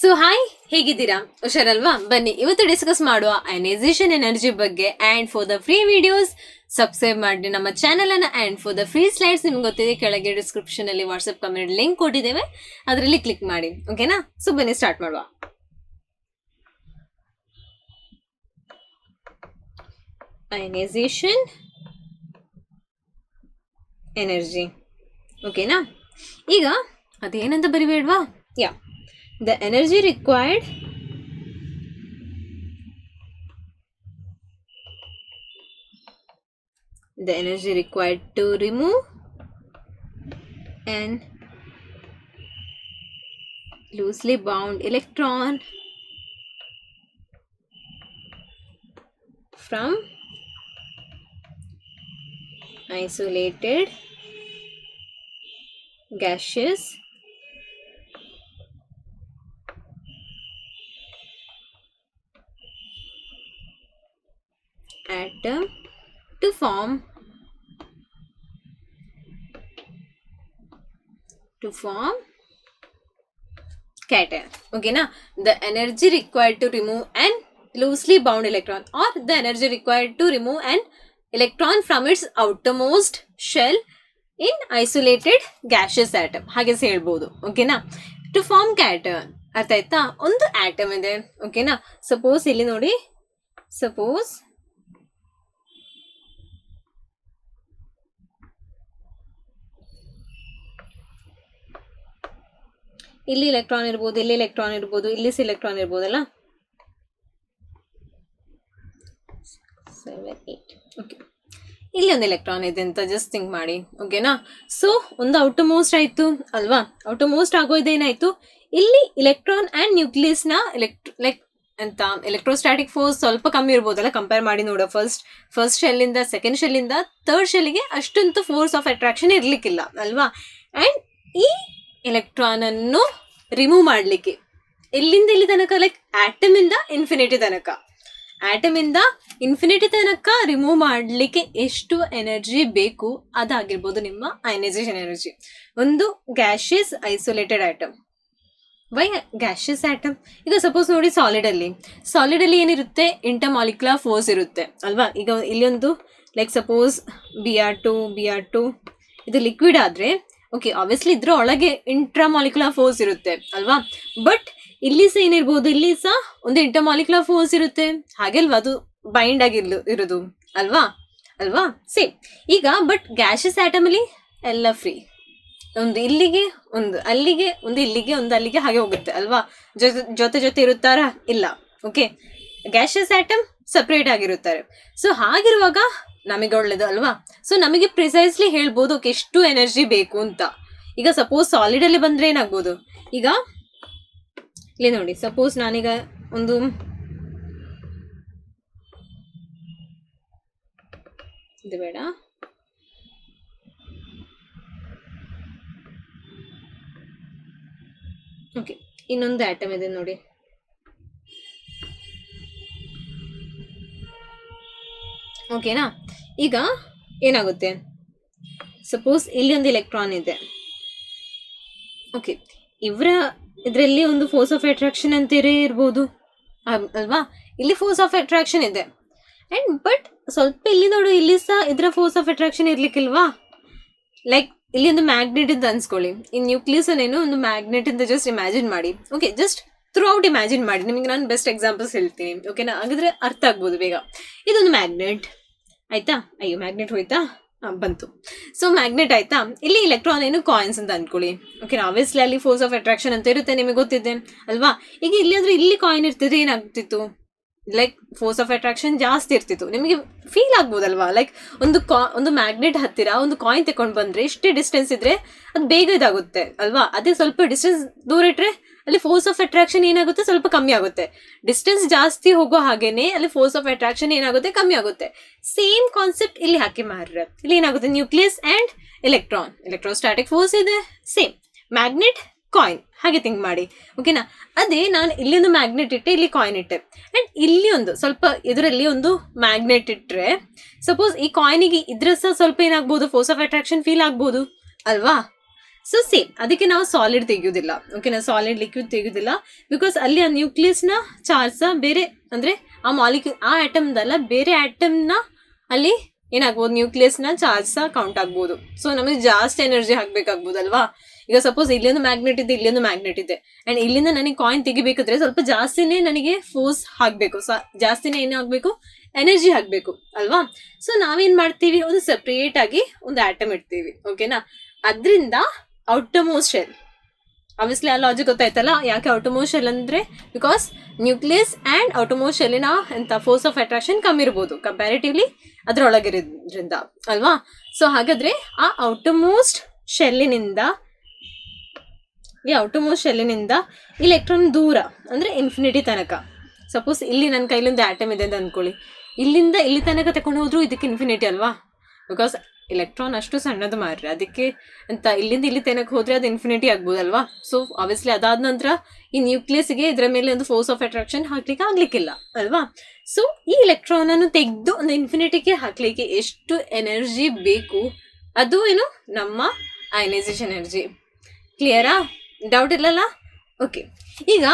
So hi, ಹೇಗಿದ್ದೀರಾ? ಹುಷಾರಲ್ವಾ? ಬನ್ನಿ ಇವತ್ತು ಡಿಸ್ಕಸ್ ಮಾಡುವ ಅಯನೈಸೇಷನ್ ಎನರ್ಜಿ ಬಗ್ಗೆ. And for the free videos subscribe ಮಾಡಿ ನಮ್ಮ ಚಾನಲ್ ಅನ್ನ. And for the free slides ನಿಮ್ಗೆ ಗೊತ್ತಿದೆ, ಕೆಳಗೆ ಡಿಸ್ಕ್ರಿಪ್ಷನ್ ಅಲ್ಲಿ ವಾಟ್ಸ್ಆಪ್ ಕಮ್ಯುನಿಟಿ ಲಿಂಕ್ ಕೊಟ್ಟಿದ್ದೇವೆ, ಅದರಲ್ಲಿ ಕ್ಲಿಕ್ ಮಾಡಿ. ಓಕೆನಾ? ಸೊ ಬನ್ನಿ ಸ್ಟಾರ್ಟ್ ಮಾಡುವ. Ionisation energy. ಓಕೆನಾ? ಈಗ ಅದೇನಂತ ಬರಿಬೇಡ್ವಾ? ಯಾ, the energy required to remove an loosely bound electron from isolated gaseous atom to form cation. Okay na? The energy required to remove an loosely bound electron, or the energy required to remove an electron from its outermost shell in isolated gaseous atom. ಹಾಗೆ ಹೇಳ್ಬೋದು. ಓಕೆನಾ? To form cation. ಅರ್ಥ ಆಯ್ತಾ? ಒಂದು atom ಇದೆ. ಓಕೆನಾ? Suppose ಇಲ್ಲಿ ನೋಡಿ, ಸಪೋಸ್ ಇಲ್ಲಿ ಎಲೆಕ್ಟ್ರಾನ್ ಇರ್ಬೋದು, ಇಲ್ಲಿ ಎಲೆಕ್ಟ್ರಾನ್ ಇರ್ಬೋದು, ಇಲ್ಲಿ ಎಲೆಕ್ಟ್ರಾನ್ ಇರ್ಬೋದಲ್ಲ. 7 8. ಓಕೆ, ಇಲ್ಲಿ ಒಂದು ಎಲೆಕ್ಟ್ರಾನ್ ಇದೆ ಅಂತ ಜಸ್ಟ್ ಥಿಂಕ್ ಮಾಡಿ. ಓಕೆನಾ? ಸೊ ಒಂದು ಔಟರ್ ಮೋಸ್ಟ್ ಆಯ್ತು ಅಲ್ವಾ? ಔಟರ್ ಮೋಸ್ಟ್ ಆಗೋದೇನಾಯ್ತು, ಇಲ್ಲಿ ಇಲೆಕ್ಟ್ರಾನ್ ಅಂಡ್ ನ್ಯೂಕ್ಲಿಯಸ್ ನ ಲೈಕ್ ಅಂತ ಎಲೆಕ್ಟ್ರೋಸ್ಟಾಟಿಕ್ ಫೋರ್ಸ್ ಸ್ವಲ್ಪ ಕಮ್ಮಿ ಇರ್ಬೋದಲ್ಲ, ಕಂಪೇರ್ ಮಾಡಿ ನೋಡೋ. ಫಸ್ಟ್ ಶೆಲ್ ಇಂದ ಸೆಕೆಂಡ್ ಶೆಲ್ ಇಂದ ಥರ್ಡ್ ಶೆಲ್ಗೆ ಅಷ್ಟೊಂದು ಫೋರ್ಸ್ ಆಫ್ ಅಟ್ರಾಕ್ಷನ್ ಇರ್ಲಿಕ್ಕಿಲ್ಲ ಅಲ್ವಾ? ಅಂಡ್ ಈ ಎಲೆಕ್ಟ್ರಾನ್ ಅನ್ನು ರಿಮೂವ್ ಮಾಡ್ಲಿಕ್ಕೆ ಎಲ್ಲಿಂದ ಇಲ್ಲಿ ತನಕ, ಲೈಕ್ ಆಟಮ್ ಇಂದ ಇನ್ಫಿನಿಟಿ ತನಕ ರಿಮೂವ್ ಮಾಡ್ಲಿಕ್ಕೆ ಎಷ್ಟು ಎನರ್ಜಿ ಬೇಕು ಅದಾಗಿರ್ಬೋದು ನಿಮ್ಮ ಅಯನೈಸೇಷನ್ ಎನರ್ಜಿ. ಒಂದು gaseous isolated atom. Why gaseous atom? ಈಗ ಸಪೋಸ್ ನೋಡಿ, ಸಾಲಿಡ್ ಅಲ್ಲಿ ಏನಿರುತ್ತೆ, ಇಂಟರ್ಮಾಲಿಕ್ಯುಲರ್ ಫೋರ್ಸ್ ಇರುತ್ತೆ ಅಲ್ವಾ? ಈಗ ಇಲ್ಲೊಂದು ಲೈಕ್ ಸಪೋಸ್ BR2 ಇದು ಲಿಕ್ವಿಡ್ ಆದ್ರೆ, ಓಕೆ, ಆಬ್ವಿಯಸ್ಲಿ ಇದ್ರ ಒಳಗೆ ಇಂಟ್ರಾಮಾಲಿಕ್ಯುಲರ್ ಫೋರ್ಸ್ ಇರುತ್ತೆ ಅಲ್ವಾ? ಬಟ್ ಇಲ್ಲಿ ಸಹ ಏನಿರ್ಬೋದು, ಇಲ್ಲಿ ಸಹ ಒಂದು ಇಂಟರ್ಮಾಲಿಕ್ಯುಲರ್ ಫೋರ್ಸ್ ಇರುತ್ತೆ. ಹಾಗೆಲ್ವಾ ಅದು ಬೈಂಡ್ ಆಗಿರೋದು ಅಲ್ವಾ? ಸೇಮ್. ಈಗ ಬಟ್ ಗ್ಯಾಶಸ್ ಆಟಮ್ ಅಲ್ಲಿ ಎಲ್ಲ ಫ್ರೀ, ಒಂದು ಇಲ್ಲಿಗೆ, ಒಂದು ಅಲ್ಲಿಗೆ, ಒಂದು ಇಲ್ಲಿಗೆ, ಒಂದು ಅಲ್ಲಿಗೆ, ಹಾಗೆ ಹೋಗುತ್ತೆ ಅಲ್ವಾ? ಜೊತೆ ಇರುತ್ತಾರಾ? ಇಲ್ಲ. ಓಕೆ, ಗ್ಯಾಶಸ್ ಆಟಮ್ ಸಪ್ರೇಟ್ ಆಗಿರುತ್ತಾರೆ. ಸೊ ಹಾಗಿರುವಾಗ ನಮಗೆ ಒಳ್ಳೇದು ಅಲ್ವಾ? ಸೊ ನಮಗೆ ಪ್ರಿಸೈಸ್ಲಿ ಹೇಳ್ಬೋದು ಎಷ್ಟು ಎನರ್ಜಿ ಬೇಕು ಅಂತ. ಈಗ ಸಪೋಸ್ ಸಾಲಿಡ್ ಅಲ್ಲಿ ಬಂದ್ರೆ ಏನಾಗ್ಬೋದು, ಈಗ ಇಲ್ಲಿ ನೋಡಿ, ಸಪೋಸ್ ನಾನೀಗ ಒಂದು ಇದು ಬೇಡ, ಓಕೆ, ಇನ್ನೊಂದು ಆಟಮ್ ಇದೆ ನೋಡಿ. ಓಕೆನಾ? ಈಗ ಏನಾಗುತ್ತೆ, ಸಪೋಸ್ ಇಲ್ಲಿ ಒಂದು ಎಲೆಕ್ಟ್ರಾನ್ ಇದೆ. ಓಕೆ, ಇದರಲ್ಲಿ ಒಂದು ಫೋರ್ಸ್ ಆಫ್ ಅಟ್ರಾಕ್ಷನ್ ಅಂತೀರೇ ಇರ್ಬೋದು ಅಲ್ವಾ? ಇಲ್ಲಿ ಫೋರ್ಸ್ ಆಫ್ ಅಟ್ರಾಕ್ಷನ್ ಇದೆ. ಅಂಡ್ ಬಟ್ ಸ್ವಲ್ಪ ಇಲ್ಲಿ ನೋಡು, ಇಲ್ಲಿ ಸಹ ಇದರ ಫೋರ್ಸ್ ಆಫ್ ಅಟ್ರಾಕ್ಷನ್ ಇರ್ಲಿಕ್ಕಿಲ್ವಾ? ಲೈಕ್ ಇಲ್ಲಿ ಒಂದು ಮ್ಯಾಗ್ನೆಟ್ ಅಂತ ಅನ್ಸ್ಕೊಳ್ಳಿ. ಈ ನ್ಯೂಕ್ಲಿಯಸ್ ಅನ್ನೇನು ಒಂದು ಮ್ಯಾಗ್ನೆಟ್ ಅಂತ ಜಸ್ಟ್ ಇಮ್ಯಾಜಿನ್ ಮಾಡಿ. Okay, just through out imagine ಮಾಡಿ. ನಿಮಗೆ ನಾನು ಬೆಸ್ಟ್ ಎಕ್ಸಾಂಪಲ್ಸ್ ಹೇಳ್ತೀನಿ. ಓಕೆನಾ? ಹಾಗಾದ್ರೆ ಅರ್ಥ ಆಗ್ಬೋದು ಬೇಗ. ಇದೊಂದು ಮ್ಯಾಗ್ನೆಟ್ ಆಯ್ತಾ? ಅಯ್ಯೋ, ಮ್ಯಾಗ್ನೆಟ್ ಹೋಯ್ತಾ? ಬಂತು. ಸೊ ಮ್ಯಾಗ್ನೆಟ್ ಆಯ್ತಾ? ಇಲ್ಲಿ ಇಲೆಕ್ಟ್ರಾನ್ ಏನು ಕಾಯಿನ್ಸ್ ಅಂತ ಅನ್ಕೊಳ್ಳಿ. ಓಕೆ, ಆಬ್ವಿಯಸ್ಲಿ ಅಲ್ಲಿ ಫೋರ್ಸ್ ಆಫ್ ಅಟ್ರಾಕ್ಷನ್ ಅಂತ ಇರುತ್ತೆ, ನಿಮಗೆ ಗೊತ್ತಿದೆ ಅಲ್ವಾ? ಈಗ ಇಲ್ಲಿ ಅಂದ್ರೆ ಇಲ್ಲಿ ಕಾಯಿನ್ ಇರ್ತಿದ್ರೆ ಏನಾಗ್ತಿತ್ತು, ಲೈಕ್ ಫೋರ್ಸ್ ಆಫ್ ಅಟ್ರಾಕ್ಷನ್ ಜಾಸ್ತಿ ಇರ್ತಿತ್ತು. ನಿಮಗೆ ಫೀಲ್ ಆಗ್ಬೋದಲ್ವಾ? ಲೈಕ್ ಒಂದು ಮ್ಯಾಗ್ನೆಟ್ ಹತ್ತಿರ ಒಂದು ಕಾಯಿನ್ ತಗೊಂಡು ಬಂದ್ರೆ ಇಷ್ಟೇ ಡಿಸ್ಟೆನ್ಸ್ ಇದ್ರೆ ಅದು ಬೇಗ ಇದಾಗುತ್ತೆ ಅಲ್ವಾ? ಅದೇ ಸ್ವಲ್ಪ ಡಿಸ್ಟೆನ್ಸ್ ದೂರ ಇಟ್ರೆ ಅಲ್ಲಿ ಫೋರ್ಸ್ ಆಫ್ ಅಟ್ರಾಕ್ಷನ್ ಏನಾಗುತ್ತೆ, ಸ್ವಲ್ಪ ಕಮ್ಮಿ ಆಗುತ್ತೆ. ಡಿಸ್ಟೆನ್ಸ್ ಜಾಸ್ತಿ ಹೋಗೋ ಹಾಗೇನೆ ಅಲ್ಲಿ ಫೋರ್ಸ್ ಆಫ್ ಅಟ್ರಾಕ್ಷನ್ ಏನಾಗುತ್ತೆ, ಕಮ್ಮಿ ಆಗುತ್ತೆ. ಸೇಮ್ ಕಾನ್ಸೆಪ್ಟ್ ಇಲ್ಲಿ ಹಾಕಿ ಮಾರ್ರೆ. ಇಲ್ಲಿ ಏನಾಗುತ್ತೆ, ನ್ಯೂಕ್ಲಿಯಸ್ ಅಂಡ್ ಎಲೆಕ್ಟ್ರೋಸ್ಟಾಟಿಕ್ ಫೋರ್ಸ್ ಇದೆ, ಸೇಮ್. ಮ್ಯಾಗ್ನೆಟ್, ಕಾಯಿನ್, ಹಾಗೆ ಥಿಂಕ್ ಮಾಡಿ. ಓಕೆನಾ? ಅದೇ ನಾನು ಇಲ್ಲೊಂದು ಮ್ಯಾಗ್ನೆಟ್ ಇಟ್ಟೆ, ಇಲ್ಲಿ ಕಾಯಿನ್ ಇಟ್ಟೆ, ಅಂಡ್ ಇಲ್ಲಿ ಒಂದು ಸ್ವಲ್ಪ ಇದರಲ್ಲಿ ಒಂದು ಮ್ಯಾಗ್ನೆಟ್ ಇಟ್ಟರೆ, ಸಪೋಸ್ ಈ ಕಾಯಿನಿಗೆ ಇದ್ರ ಸಹ ಸ್ವಲ್ಪ ಏನಾಗ್ಬೋದು, ಫೋರ್ಸ್ ಆಫ್ ಅಟ್ರಾಕ್ಷನ್ ಫೀಲ್ ಆಗ್ಬೋದು ಅಲ್ವಾ? ಸೊ ಸೇಮ್ ಅದಕ್ಕೆ ನಾವು ಸಾಲಿಡ್ ತೆಗೆಯೋದಿಲ್ಲ. ಓಕೆನಾ, ಸಾಲಿಡ್ ಲಿಕ್ವಿಡ್ ತೆಗೆಯೋದಿಲ್ಲ. ಬಿಕಾಸ್ ಅಲ್ಲಿ ಆ ನ್ಯೂಕ್ಲಿಯಸ್ನ ಚಾರ್ಜ್ ಬೇರೆ, ಅಂದರೆ ಆ ಮಾಲಿಕ್ಯೂಲ್ ಆ ಆಟಮ್ದಲ್ಲ ಬೇರೆ ಆಟಮ್ನ ಅಲ್ಲಿ ಏನಾಗ್ಬೋದು, ನ್ಯೂಕ್ಲಿಯಸ್ನ ಚಾರ್ಜ್ ಸಹ ಕೌಂಟ್ ಆಗ್ಬೋದು. ಸೊ ನಮಗೆ ಜಾಸ್ತಿ ಎನರ್ಜಿ ಹಾಕ್ಬೇಕಾಗ್ಬೋದಲ್ವಾ. ಈಗ ಸಪೋಸ್ ಇಲ್ಲೊಂದು ಮ್ಯಾಗ್ನೆಟ್ ಇದೆ, ಇಲ್ಲೊಂದು ಮ್ಯಾಗ್ನೆಟ್ ಇದೆ, ಆ್ಯಂಡ್ ಇಲ್ಲಿಂದ ನನಗೆ ಕಾಯಿನ್ ತೆಗಿಬೇಕಾದ್ರೆ ಸ್ವಲ್ಪ ಜಾಸ್ತಿನೇ ನನಗೆ ಫೋರ್ಸ್ ಹಾಕಬೇಕು, ಜಾಸ್ತಿನೇ ಏನಾಗಬೇಕು, ಎನರ್ಜಿ ಹಾಕಬೇಕು ಅಲ್ವಾ. ಸೊ ನಾವೇನು ಮಾಡ್ತೀವಿ, ಒಂದು ಸಪ್ರೇಟ್ ಆಗಿ ಒಂದು ಆಟಮ್ ಇಡ್ತೀವಿ. ಓಕೆನಾ, ಅದರಿಂದ ಔಟರ್ಮೋಸ್ಟ್ ಶೆಲ್, ಆಬ್ವಿಯಸ್ಲಿ ಆ ಲಾಜಿಕ್ ಗೊತ್ತಾಯ್ತಲ್ಲ. ಯಾಕೆ ಔಟರ್ಮೋಸ್ಟ್ ಶೆಲ್ ಅಂದರೆ ಬಿಕಾಸ್ ನ್ಯೂಕ್ಲಿಯಸ್ ಆ್ಯಂಡ್ ಔಟರ್ಮೋಸ್ಟ್ ಶೆಲ್ಲಿನ ಎಂಥ ಫೋರ್ಸ್ ಆಫ್ ಅಟ್ರಾಕ್ಷನ್ ಕಮ್ಮಿ ಇರ್ಬೋದು ಕಂಪ್ಯಾರಿಟಿವ್ಲಿ ಅದರೊಳಗಿರೋದ್ರಿಂದ ಅಲ್ವಾ. ಸೊ ಹಾಗಾದರೆ ಆ ಔಟರ್ಮೋಸ್ಟ್ ಶೆಲ್ಲಿನಿಂದ ಇಲೆಕ್ಟ್ರಾನ್ ದೂರ ಅಂದರೆ ಇನ್ಫಿನಿಟಿ ತನಕ. ಸಪೋಸ್ ಇಲ್ಲಿ ನನ್ನ ಕೈಲಿಂದ ಆಟಮ್ ಇದೆ ಅಂತ ಅಂದ್ಕೊಳ್ಳಿ, ಇಲ್ಲಿಂದ ಇಲ್ಲಿ ತನಕ ತಗೊಂಡು ಹೋದ್ರು ಇದಕ್ಕೆ ಇನ್ಫಿನಿಟಿ ಅಲ್ವಾ. ಬಿಕಾಸ್ ಎಲೆಕ್ಟ್ರಾನ್ ಅಷ್ಟು ಸಣ್ಣದು ಮಾರ್ರೆ, ಅದಕ್ಕೆ ಅಂತ ಇಲ್ಲಿಂದ ಇಲ್ಲಿ ತನಕ ಹೋದರೆ ಅದು ಇನ್ಫಿನಿಟಿ ಆಗ್ಬೋದಲ್ವಾ. ಸೊ ಆಬ್ವಿಯಸ್ಲಿ ಅದಾದ ನಂತರ ಈ ನ್ಯೂಕ್ಲಿಯಸ್ಗೆ ಇದರ ಮೇಲೆ ಒಂದು ಫೋರ್ಸ್ ಆಫ್ ಅಟ್ರಾಕ್ಷನ್ ಹಾಕ್ಲಿಕ್ಕೆ ಆಗ್ಲಿಕ್ಕಿಲ್ಲ ಅಲ್ವಾ. ಸೊ ಈ ಎಲೆಕ್ಟ್ರಾನನ್ನು ತೆಗೆದು ಒಂದು ಇನ್ಫಿನಿಟಿಗೆ ಹಾಕ್ಲಿಕ್ಕೆ ಎಷ್ಟು ಎನರ್ಜಿ ಬೇಕು, ಅದು ಏನು ನಮ್ಮ ಅಯನೈಸೇಷನ್ ಎನರ್ಜಿ. ಕ್ಲಿಯರಾ? ಡೌಟ್ ಇಲ್ಲಲ್ಲ? ಓಕೆ, ಈಗ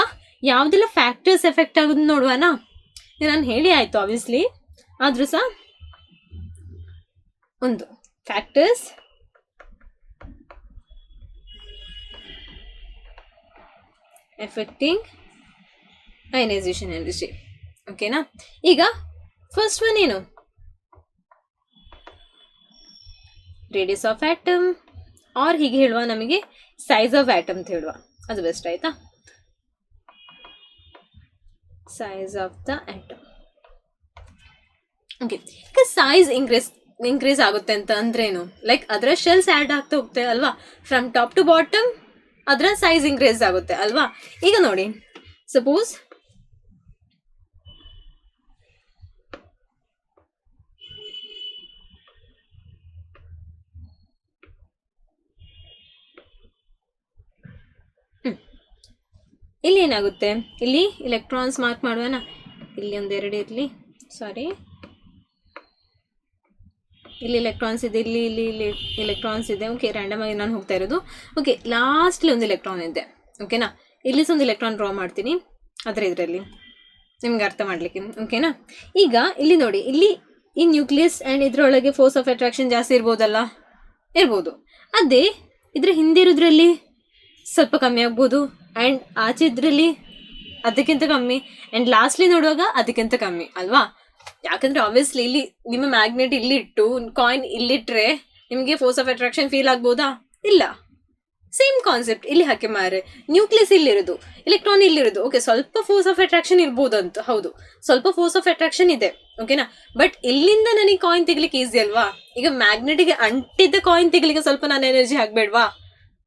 ಯಾವುದೆಲ್ಲ ಫ್ಯಾಕ್ಟರ್ಸ್ ಎಫೆಕ್ಟ್ ಆಗೋದು ನೋಡುವನಾ. ನಾನು ಹೇಳಿ ಆಯಿತು ಆಬ್ವಿಯಸ್ಲಿ, ಆದರೂ ಸಹ ಒಂದು ಫ್ಯಾಕ್ಟರ್ಸ್ ಎಫೆಕ್ಟಿಂಗ್ ಅಯನೈಸೇಷನ್ ಎನರ್ಜಿ. ಓಕೆನಾ, ಈಗ ಫಸ್ಟ್ ಒನ್ ಏನು, ರೇಡಿಯಸ್ ಆಫ್ ಆಟಮ್, ಆರ್ ಹೀಗೆ ಹೇಳುವ ನಮಗೆ ಸೈಜ್ ಆಫ್ ಆಟಮ್ ಅಂತ ಹೇಳುವ, ಅದು ಬೆಸ್ಟ್ ಆಯ್ತಾ. Size of the atom. Okay, ಈಗ ಸೈಜ್ ಇನ್ಕ್ರೀಸ್ ಆಗುತ್ತೆ ಅಂತ ಅಂದ್ರೇನು, ಲೈಕ್ ಅದರ ಶೆಲ್ಸ್ ಆ್ಯಡ್ ಆಗ್ತಾ ಹೋಗ್ತೇವೆ ಅಲ್ವಾ, ಫ್ರಮ್ ಟಾಪ್ ಟು ಬಾಟಮ್ ಅದರ ಸೈಜ್ ಇನ್ಕ್ರೀಸ್ ಆಗುತ್ತೆ ಅಲ್ವಾ. ಈಗ ನೋಡಿ, ಸಪೋಸ್ ಇಲ್ಲಿ ಏನಾಗುತ್ತೆ, ಇಲ್ಲಿ ಇಲೆಕ್ಟ್ರಾನ್ಸ್ ಮಾರ್ಕ್ ಮಾಡುವನಾ, ಇಲ್ಲಿ ಒಂದೆರಡು ಇರಲಿ, ಸಾರಿ, ಇಲ್ಲಿ ಎಲೆಕ್ಟ್ರಾನ್ಸ್ ಇದೆ, ಇಲ್ಲಿ ಇಲ್ಲಿ ಇಲ್ಲಿ ಎಲೆಕ್ಟ್ರಾನ್ಸ್ ಇದೆ. ಓಕೆ, ರ್ಯಾಂಡಮ್ ಆಗಿ ನಾನು ಹೋಗ್ತಾ ಇರೋದು. ಓಕೆ, ಲಾಸ್ಟ್ಲಿ ಒಂದು ಎಲೆಕ್ಟ್ರಾನ್ ಇದೆ. ಓಕೆನಾ, ಇಲ್ಲಿ ಸಹ ಒಂದು ಎಲೆಕ್ಟ್ರಾನ್ ಡ್ರಾ ಮಾಡ್ತೀನಿ ಇದರಲ್ಲಿ ನಿಮ್ಗೆ ಅರ್ಥ ಮಾಡಲಿಕ್ಕೆ. ಓಕೆನಾ, ಈಗ ಇಲ್ಲಿ ನೋಡಿ, ಇಲ್ಲಿ ಈ ನ್ಯೂಕ್ಲಿಯಸ್ ಆ್ಯಂಡ್ ಇದರೊಳಗೆ ಫೋರ್ಸ್ ಆಫ್ ಅಟ್ರಾಕ್ಷನ್ ಜಾಸ್ತಿ ಇರ್ಬೋದಲ್ಲ, ಇರ್ಬೋದು. ಅದೇ ಇದ್ರ ಹಿಂದೆ ಇರೋದ್ರಲ್ಲಿ ಸ್ವಲ್ಪ ಕಮ್ಮಿ ಆಗ್ಬೋದು, ಆ್ಯಂಡ್ ಆಚೆ ಇದರಲ್ಲಿ ಅದಕ್ಕಿಂತ ಕಮ್ಮಿ, ಆ್ಯಂಡ್ ಲಾಸ್ಟ್ಲಿ ನೋಡುವಾಗ ಅದಕ್ಕಿಂತ ಕಮ್ಮಿ ಅಲ್ವಾ. ಯಾಕಂದರೆ ಆಬ್ವಿಯಸ್ಲಿ ಇಲ್ಲಿ ನಿಮ್ಮ ಮ್ಯಾಗ್ನೆಟ್ ಇಲ್ಲಿ ಇಟ್ಟು ಕಾಯಿನ್ ಇಲ್ಲಿಟ್ಟರೆ ನಿಮಗೆ ಫೋರ್ಸ್ ಆಫ್ ಅಟ್ರಾಕ್ಷನ್ ಫೀಲ್ ಆಗ್ಬೋದಾ? ಇಲ್ಲ. ಸೇಮ್ ಕಾನ್ಸೆಪ್ಟ್ ಇಲ್ಲಿ ಹಾಕಿ ಮಾರೆ, ನ್ಯೂಕ್ಲಿಯಸ್ ಇಲ್ಲಿರೋದು, ಎಲೆಕ್ಟ್ರಾನ್ ಇಲ್ಲಿರೋದು. ಓಕೆ, ಸ್ವಲ್ಪ ಫೋರ್ಸ್ ಆಫ್ ಅಟ್ರಾಕ್ಷನ್ ಇರ್ಬೋದು ಅಂತ, ಹೌದು ಸ್ವಲ್ಪ ಫೋರ್ಸ್ ಆಫ್ ಅಟ್ರಾಕ್ಷನ್ ಇದೆ. ಓಕೆನಾ, ಬಟ್ ಇಲ್ಲಿಂದ ನನಗೆ ಕಾಯಿನ್ ತೆಗಿಲಿಕ್ಕೆ ಈಸಿ ಅಲ್ವಾ. ಈಗ ಮ್ಯಾಗ್ನೆಟಿಗೆ ಅಂಟಿದ್ದ ಕಾಯಿನ್ ತೆಗಿಲಿಕ್ಕೆ ಸ್ವಲ್ಪ ನಾನು ಎನರ್ಜಿ ಹಾಕ್ಬೇಡ್ವಾ,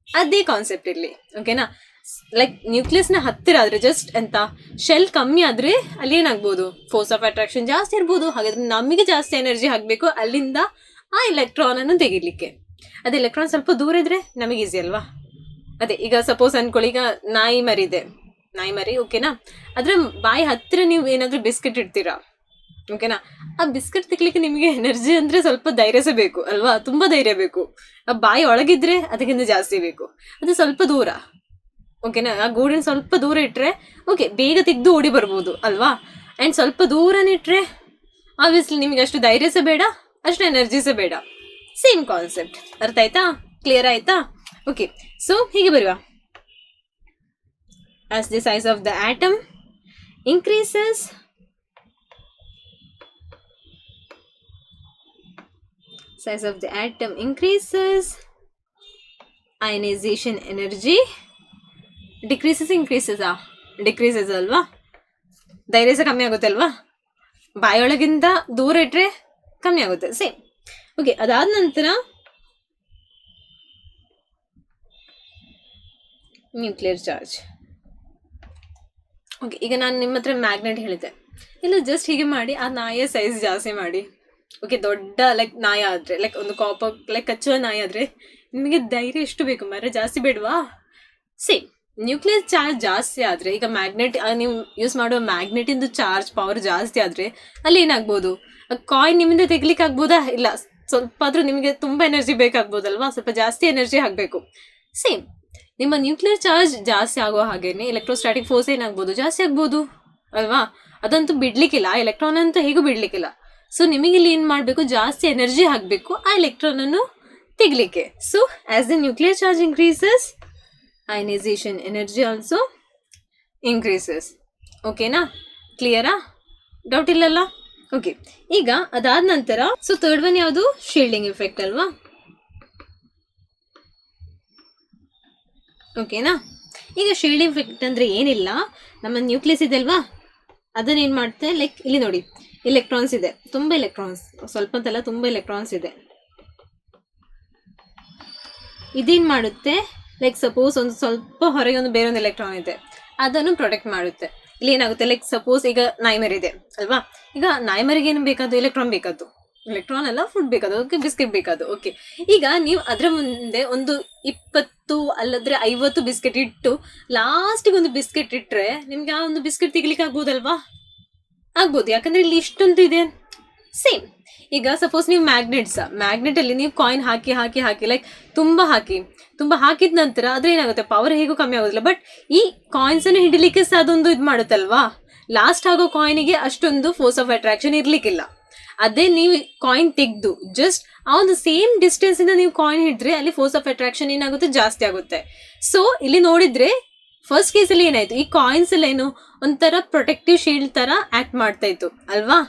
ಅದೇ ಕಾನ್ಸೆಪ್ಟ್ ಇಲ್ಲಿ. ಓಕೆನಾ, ಲೈಕ್ ನ್ಯೂಕ್ಲಿಯಸ್ನ ಹತ್ತಿರ ಆದರೆ ಜಸ್ಟ್ ಎಂತ ಶೆಲ್ ಕಮ್ಮಿ ಆದರೆ ಅಲ್ಲಿ ಏನಾಗ್ಬೋದು, ಫೋರ್ಸ್ ಆಫ್ ಅಟ್ರಾಕ್ಷನ್ ಜಾಸ್ತಿ ಇರ್ಬೋದು. ಹಾಗಾದ್ರೆ ನಮಗೆ ಜಾಸ್ತಿ ಎನರ್ಜಿ ಹಾಕಬೇಕು ಅಲ್ಲಿಂದ ಆ ಎಲೆಕ್ಟ್ರಾನನ್ನು ತೆಗಿಲಿಕ್ಕೆ. ಅದೇ ಎಲೆಕ್ಟ್ರಾನ್ ಸ್ವಲ್ಪ ದೂರ ಇದ್ರೆ ನಮಗೆ ಈಸಿ ಅಲ್ವಾ. ಅದೇ ಈಗ ಸಪೋಸ್ ಅನ್ಕೊಳ್ಳಿ, ಈಗ ನಾಯಿ ಮರಿ ಓಕೆನಾ, ಅದರ ಬಾಯಿ ಹತ್ತಿರ ನೀವು ಏನಾದರೂ ಬಿಸ್ಕೆಟ್ ಇಡ್ತೀರಾ. ಓಕೆನಾ, ಆ ಬಿಸ್ಕೆಟ್ ತೆಗಿಲಿಕ್ಕೆ ನಿಮಗೆ ಎನರ್ಜಿ ಅಂದರೆ ಸ್ವಲ್ಪ ಧೈರ್ಯ ಸಹ ಬೇಕು ಅಲ್ವಾ, ತುಂಬ ಧೈರ್ಯ ಬೇಕು. ಆ ಬಾಯಿ ಒಳಗಿದ್ರೆ ಅದಕ್ಕಿಂತ ಜಾಸ್ತಿ ಬೇಕು, ಅದು ಸ್ವಲ್ಪ ದೂರ. ಓಕೆನಾ, ಆ ಗೂಡಿನ ಸ್ವಲ್ಪ ದೂರ ಇಟ್ಟರೆ ಓಕೆ ಬೇಗ ತೆಗೆದು ಓಡಿ ಬರ್ಬೋದು ಅಲ್ವಾ. ಆ್ಯಂಡ್ ಸ್ವಲ್ಪ ದೂರನೇ ಇಟ್ಟರೆ ಆಬ್ವಿಯಸ್ಲಿ ನಿಮಗೆ ಅಷ್ಟು ಧೈರ್ಯ ಸಹ ಬೇಡ, ಅಷ್ಟು ಎನರ್ಜಿ ಸಹ ಬೇಡ. ಸೇಮ್ ಕಾನ್ಸೆಪ್ಟ್, ಅರ್ಥ ಆಯ್ತಾ? ಕ್ಲಿಯರ್ ಆಯ್ತಾ? ಓಕೆ, ಸೊ ಹೀಗೆ ಬರುವ, as the size of the atom increases, size of the atom increases, ionization energy decreases ಅಲ್ವಾ. ಧೈರ್ಯ ಸಹ ಕಮ್ಮಿ ಆಗುತ್ತೆ ಅಲ್ವಾ, ಬಾಯೊಳಗಿಂದ ದೂರ ಇಟ್ಟರೆ ಕಮ್ಮಿ ಆಗುತ್ತೆ. ಸೇಮ್. ಓಕೆ, ಅದಾದ ನಂತರ ನ್ಯೂಕ್ಲಿಯರ್ ಚಾರ್ಜ್. ಓಕೆ, ಈಗ ನಾನು ನಿಮ್ಮ ಹತ್ರ ಮ್ಯಾಗ್ನೆಟ್ ಹೇಳಿದ್ದೆ, ಇಲ್ಲ ಜಸ್ಟ್ ಹೀಗೆ ಮಾಡಿ ಆ ನಾಯಿಯ ಸೈಜ್ ಜಾಸ್ತಿ ಮಾಡಿ. ಓಕೆ, ದೊಡ್ಡ ಲೈಕ್ ನಾಯಿ ಆದರೆ, ಲೈಕ್ ಒಂದು ಕಾಪರ್ ಲೈಕ್ ಕಚ್ಚುವ ನಾಯಿ ಆದರೆ ನಿಮಗೆ ಧೈರ್ಯ ಎಷ್ಟು ಬೇಕು ಮರ, ಜಾಸ್ತಿ ಬೇಡವಾ? ಸೇಮ್ ನ್ಯೂಕ್ಲಿಯರ್ ಚಾರ್ಜ್ ಜಾಸ್ತಿ ಆದರೆ, ಈಗ ಮ್ಯಾಗ್ನೆಟ್ ನೀವು ಯೂಸ್ ಮಾಡುವ ಮ್ಯಾಗ್ನೆಟಿಂದು ಚಾರ್ಜ್ ಪವರ್ ಜಾಸ್ತಿ ಆದರೆ ಅಲ್ಲಿ ಏನಾಗ್ಬೋದು, ಕಾಯಿನ್ ನಿಮ್ಮಿಂದ ತೆಗಿಲಿಕ್ಕೆ ಆಗ್ಬೋದಾ? ಇಲ್ಲ, ಸ್ವಲ್ಪ ಆದರೂ ನಿಮಗೆ ತುಂಬ ಎನರ್ಜಿ ಬೇಕಾಗ್ಬೋದಲ್ವಾ, ಸ್ವಲ್ಪ ಜಾಸ್ತಿ ಎನರ್ಜಿ ಹಾಕಬೇಕು. ಸೇಮ್ ನಿಮ್ಮ ನ್ಯೂಕ್ಲಿಯರ್ ಚಾರ್ಜ್ ಜಾಸ್ತಿ ಆಗೋ ಹಾಗೇನೆ ಎಲೆಕ್ಟ್ರೋಸ್ಟಾಟಿಕ್ ಫೋರ್ಸ್ ಏನಾಗ್ಬೋದು, ಜಾಸ್ತಿ ಆಗ್ಬೋದು ಅಲ್ವಾ. ಅದಂತೂ ಬಿಡ್ಲಿಕ್ಕಿಲ್ಲ, ಆ ಎಲೆಕ್ಟ್ರಾನ್ ಅಂತ ಹೇಗೂ ಬಿಡ್ಲಿಕ್ಕಿಲ್ಲ. ಸೊ ನಿಮಗೆ ಇಲ್ಲಿ ಏನು ಮಾಡಬೇಕು, ಜಾಸ್ತಿ ಎನರ್ಜಿ ಹಾಕಬೇಕು ಆ ಎಲೆಕ್ಟ್ರಾನ್ ಅನ್ನು ತೆಗಿಲಿಕ್ಕೆ. So as the nuclear charge increases, ionisation energy also increases. ಓಕೆನಾ, ಕ್ಲಿಯರಾ? ಡೌಟ್ ಇಲ್ಲಲ್ಲ? ಓಕೆ, ಈಗ ಅದಾದ ನಂತರ ಸೊ ಥರ್ಡ್ ಒನ್ ಯಾವುದು, ಶೀಲ್ಡಿಂಗ್ ಎಫೆಕ್ಟ್ ಅಲ್ವಾ. ಓಕೆನಾ, ಈಗ ಶೀಲ್ಡಿಂಗ್ ಎಫೆಕ್ಟ್ ಅಂದರೆ ಏನಿಲ್ಲ, ನಮ್ಮ ನ್ಯೂಕ್ಲಿಯಸ್ ಇದೆ ಅಲ್ವಾ, ಅದನ್ನ ಏನು ಮಾಡುತ್ತೆ, ಲೈಕ್ ಇಲ್ಲಿ ನೋಡಿ ಎಲೆಕ್ಟ್ರಾನ್ಸ್ ಇದೆ, ತುಂಬ ಎಲೆಕ್ಟ್ರಾನ್ಸ್, ಸ್ವಲ್ಪ ಅಂತಲ್ಲ ತುಂಬ ಎಲೆಕ್ಟ್ರಾನ್ಸ್ ಇದೆ. ಇದೇನು ಮಾಡುತ್ತೆ, ಲೈಕ್ ಸಪೋಸ್ ಒಂದು ಸ್ವಲ್ಪ ಹೊರಗೆ ಒಂದು ಬೇರೆ ಒಂದು ಎಲೆಕ್ಟ್ರಾನ್ ಇದೆ, ಅದನ್ನು ಪ್ರೊಟೆಕ್ಟ್ ಮಾಡುತ್ತೆ. ಇಲ್ಲಿ ಏನಾಗುತ್ತೆ, ಲೈಕ್ ಸಪೋಸ್ ಈಗ ನಾಯ್ಮರ್ ಇದೆ ಅಲ್ವಾ, ಈಗ ನಾಯ್ಮರಿಗೆ ಏನು ಬೇಕಾದ್ದು, ಎಲೆಕ್ಟ್ರಾನ್ ಬೇಕಾದ್ದು, ಎಲೆಕ್ಟ್ರಾನ್ ಅಲ್ಲ ಫುಡ್ ಬೇಕಾದು, ಓಕೆ, ಬಿಸ್ಕೆಟ್ ಬೇಕಾದು. ಓಕೆ, ಈಗ ನೀವು ಅದರ ಮುಂದೆ ಒಂದು 20 ಅಲ್ಲದ್ರೆ 50 ಬಿಸ್ಕೆಟ್ ಇಟ್ಟು ಲಾಸ್ಟಿಗೆ ಒಂದು ಬಿಸ್ಕೆಟ್ ಇಟ್ಟರೆ ನಿಮ್ಗೆ ಆ ಒಂದು ಬಿಸ್ಕೆಟ್ ತೆಗಿಲಿಕ್ಕೆ ಆಗ್ಬೋದಲ್ವಾ? ಆಗ್ಬೋದು, ಯಾಕಂದ್ರೆ ಇಲ್ಲಿ ಇಷ್ಟೊಂದು ಇದೆ. ಸೇಮ್ ಈಗ ಸಪೋಸ್ ನೀವು ಮ್ಯಾಗ್ನೆಟ್ ಅಲ್ಲಿ ನೀವು ಕಾಯಿನ್ ಹಾಕಿ ಹಾಕಿ ಹಾಕಿ ಲೈಕ್ ತುಂಬ ಹಾಕಿದ ನಂತರ ಅದ್ರ ಏನಾಗುತ್ತೆ, ಪವರ್ ಹೇಗೂ ಕಮ್ಮಿ ಆಗೋದಿಲ್ಲ, ಬಟ್ ಈ ಕಾಯಿನ್ಸ್ ಅನ್ನು ಹಿಡಿಲಿಕ್ಕೆ ಸಹ ಅದೊಂದು ಇದು ಮಾಡುತ್ತಲ್ವಾ. ಲಾಸ್ಟ್ ಆಗೋ ಕಾಯಿನಿಗೆ ಅಷ್ಟೊಂದು ಫೋರ್ಸ್ ಆಫ್ ಅಟ್ರಾಕ್ಷನ್ ಇರ್ಲಿಕ್ಕಿಲ್ಲ. ಅದೇ ನೀವು ಕಾಯಿನ್ ತೆಗೆದು ಜಸ್ಟ್ ಆ ಒಂದು ಸೇಮ್ ಡಿಸ್ಟೆನ್ಸ್ ಇಂದ ನೀವು ಕಾಯಿನ್ ಹಿಡಿದ್ರೆ ಅಲ್ಲಿ ಫೋರ್ಸ್ ಆಫ್ ಅಟ್ರಾಕ್ಷನ್ ಏನಾಗುತ್ತೆ, ಜಾಸ್ತಿ ಆಗುತ್ತೆ. ಸೊ ಇಲ್ಲಿ ನೋಡಿದ್ರೆ ಫಸ್ಟ್ ಕೇಸಲ್ಲಿ ಏನಾಯ್ತು, ಈ ಕಾಯಿನ್ಸ್ ಎಲ್ಲ ಏನು ಒಂಥರ ಪ್ರೊಟೆಕ್ಟಿವ್ ಶೀಲ್ಡ್ ತರ ಆಕ್ಟ್ ಮಾಡ್ತಾ ಇತ್ತು ಅಲ್ವಾ.